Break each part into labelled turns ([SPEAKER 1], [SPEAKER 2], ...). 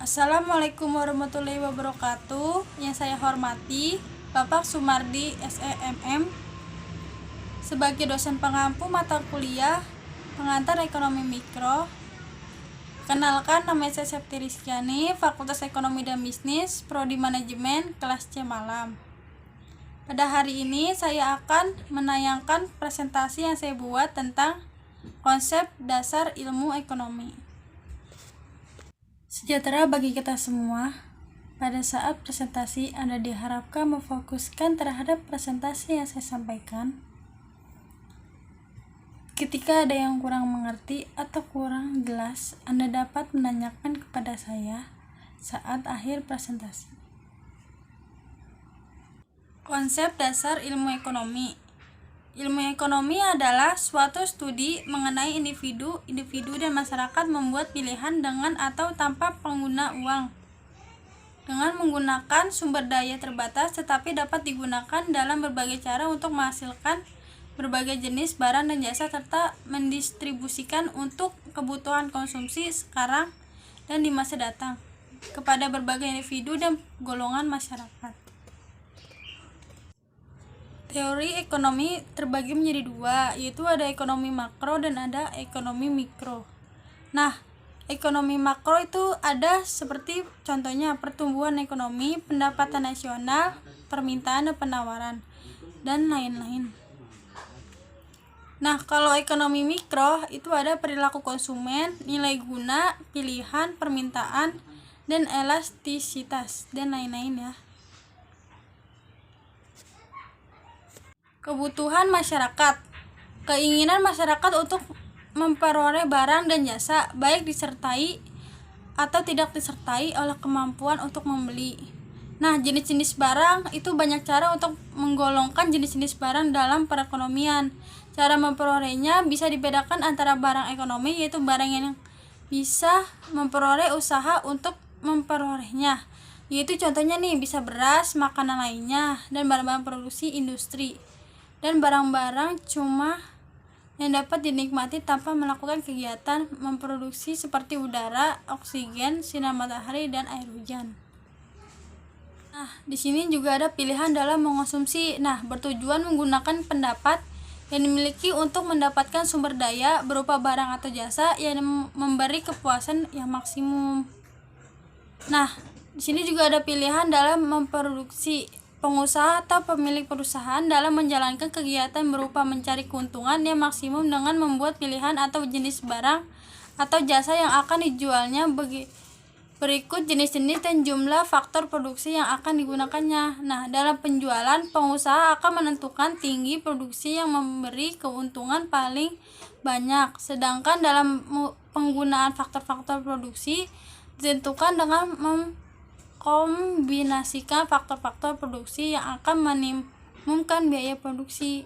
[SPEAKER 1] Assalamualaikum warahmatullahi wabarakatuh. Yang saya hormati Bapak Sumardi SEMM sebagai dosen pengampu mata kuliah pengantar ekonomi mikro. Kenalkan, nama saya Septi Rizkyani, Fakultas Ekonomi dan Bisnis, Prodi Manajemen, kelas C Malam. Pada hari ini saya akan menayangkan presentasi yang saya buat tentang konsep dasar ilmu ekonomi. Sejahtera bagi kita semua. Pada saat presentasi, Anda diharapkan memfokuskan terhadap presentasi yang saya sampaikan. Ketika ada yang kurang mengerti atau kurang jelas, Anda dapat menanyakan kepada saya saat akhir presentasi. Konsep dasar ilmu ekonomi. Ilmu ekonomi adalah suatu studi mengenai individu dan masyarakat membuat pilihan dengan atau tanpa pengguna uang, dengan menggunakan sumber daya terbatas tetapi dapat digunakan dalam berbagai cara untuk menghasilkan berbagai jenis barang dan jasa serta mendistribusikan untuk kebutuhan konsumsi sekarang dan di masa datang kepada berbagai individu dan golongan masyarakat. Teori ekonomi terbagi menjadi dua, yaitu ada ekonomi makro dan ada ekonomi mikro. Nah, ekonomi makro itu ada seperti contohnya pertumbuhan ekonomi, pendapatan nasional, permintaan dan penawaran, dan lain-lain. Nah, kalau ekonomi mikro itu ada perilaku konsumen, nilai guna, pilihan, permintaan, dan elastisitas, dan lain-lain ya. Kebutuhan masyarakat. Keinginan masyarakat untuk memperoleh barang dan jasa, baik disertai atau tidak disertai oleh kemampuan untuk membeli. Nah, jenis-jenis barang itu banyak cara untuk menggolongkan jenis-jenis barang dalam perekonomian. Cara memperolehnya bisa dibedakan antara barang ekonomi, yaitu barang yang bisa memperoleh usaha untuk memperolehnya, yaitu contohnya nih bisa beras, makanan lainnya, dan barang-barang produksi industri, dan barang-barang cuma yang dapat dinikmati tanpa melakukan kegiatan memproduksi seperti udara, oksigen, sinar matahari, dan air hujan. Nah, di sini juga ada pilihan dalam mengonsumsi. Nah, bertujuan menggunakan pendapat yang dimiliki untuk mendapatkan sumber daya berupa barang atau jasa yang memberi kepuasan yang maksimum. Nah, di sini juga ada pilihan dalam memproduksi. Pengusaha atau pemilik perusahaan dalam menjalankan kegiatan berupa mencari keuntungan yang maksimum dengan membuat pilihan atau jenis barang atau jasa yang akan dijualnya. Berikut jenis-jenis dan jumlah faktor produksi yang akan digunakannya. Nah, dalam penjualan, pengusaha akan menentukan tinggi produksi yang memberi keuntungan paling banyak, sedangkan dalam penggunaan faktor-faktor produksi ditentukan dengan kombinasikan faktor-faktor produksi yang akan meminimumkan biaya produksi.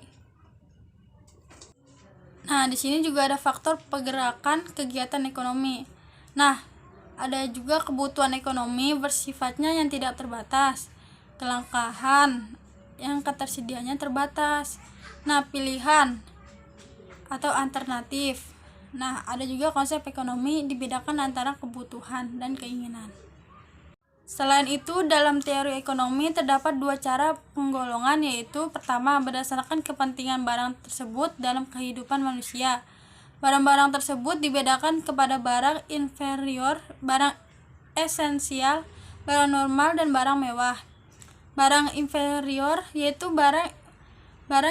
[SPEAKER 1] Nah, di sini juga ada faktor pergerakan kegiatan ekonomi. Nah, ada juga kebutuhan ekonomi bersifatnya yang tidak terbatas, kelangkaan yang ketersediaannya terbatas. Nah, pilihan atau alternatif. Nah, ada juga konsep ekonomi dibedakan antara kebutuhan dan keinginan. Selain itu, dalam teori ekonomi terdapat dua cara penggolongan, yaitu pertama, berdasarkan kepentingan barang tersebut dalam kehidupan manusia. Barang-barang tersebut dibedakan kepada barang inferior, barang esensial, barang normal, dan barang mewah. Barang inferior yaitu barang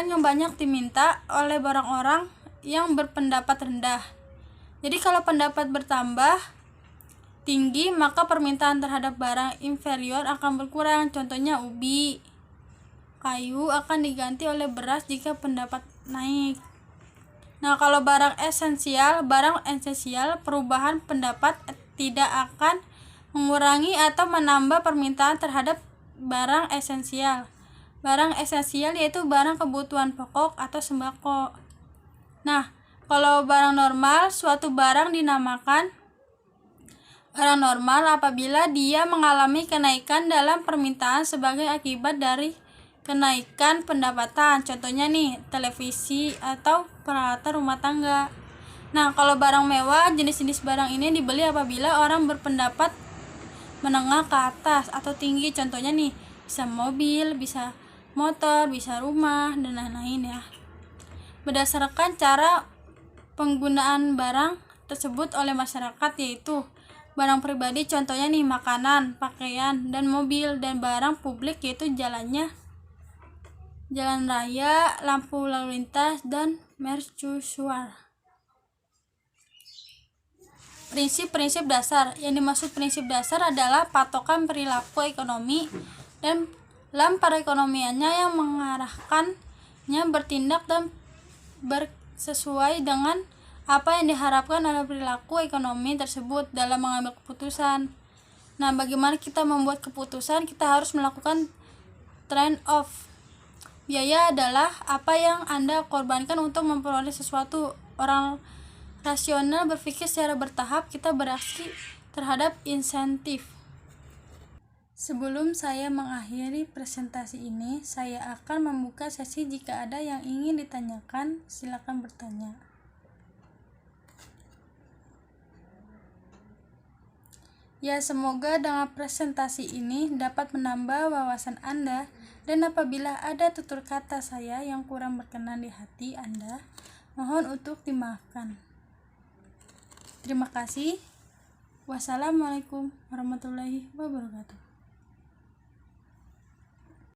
[SPEAKER 1] yang banyak diminta oleh orang-orang yang berpendapat rendah. Jadi kalau pendapat bertambah tinggi, maka permintaan terhadap barang inferior akan berkurang. Contohnya ubi, kayu akan diganti oleh beras jika pendapat naik. Nah, kalau barang esensial, perubahan pendapat tidak akan mengurangi atau menambah permintaan terhadap barang esensial. Barang esensial yaitu barang kebutuhan pokok atau sembako. Nah, kalau barang normal, suatu barang dinamakan barang normal apabila dia mengalami kenaikan dalam permintaan sebagai akibat dari kenaikan pendapatan. Contohnya nih, televisi atau peralatan rumah tangga. Nah, kalau barang mewah, jenis-jenis barang ini dibeli apabila orang berpendapat menengah ke atas atau tinggi. Contohnya nih, bisa mobil, bisa motor, bisa rumah, dan lain-lain ya. Berdasarkan cara penggunaan barang tersebut oleh masyarakat, yaitu barang pribadi, contohnya nih makanan, pakaian, dan mobil, dan barang publik yaitu jalan raya, lampu lalu lintas, dan mercusuar. Prinsip-prinsip dasar. Yang dimaksud prinsip dasar adalah patokan perilaku ekonomi dan dalam perekonomiannya yang mengarahkannya bertindak dan bersesuai dengan apa yang diharapkan oleh perilaku ekonomi tersebut dalam mengambil keputusan. Nah, bagaimana kita membuat keputusan? Kita harus melakukan trade-off. Biaya adalah apa yang Anda korbankan untuk memperoleh sesuatu. Orang rasional berpikir secara bertahap, kita bereaksi terhadap insentif. Sebelum saya mengakhiri presentasi ini, saya akan membuka sesi jika ada yang ingin ditanyakan, silakan bertanya. Ya, semoga dengan presentasi ini dapat menambah wawasan Anda, dan apabila ada tutur kata saya yang kurang berkenan di hati Anda, mohon untuk dimaafkan. Terima kasih. Wassalamualaikum warahmatullahi wabarakatuh.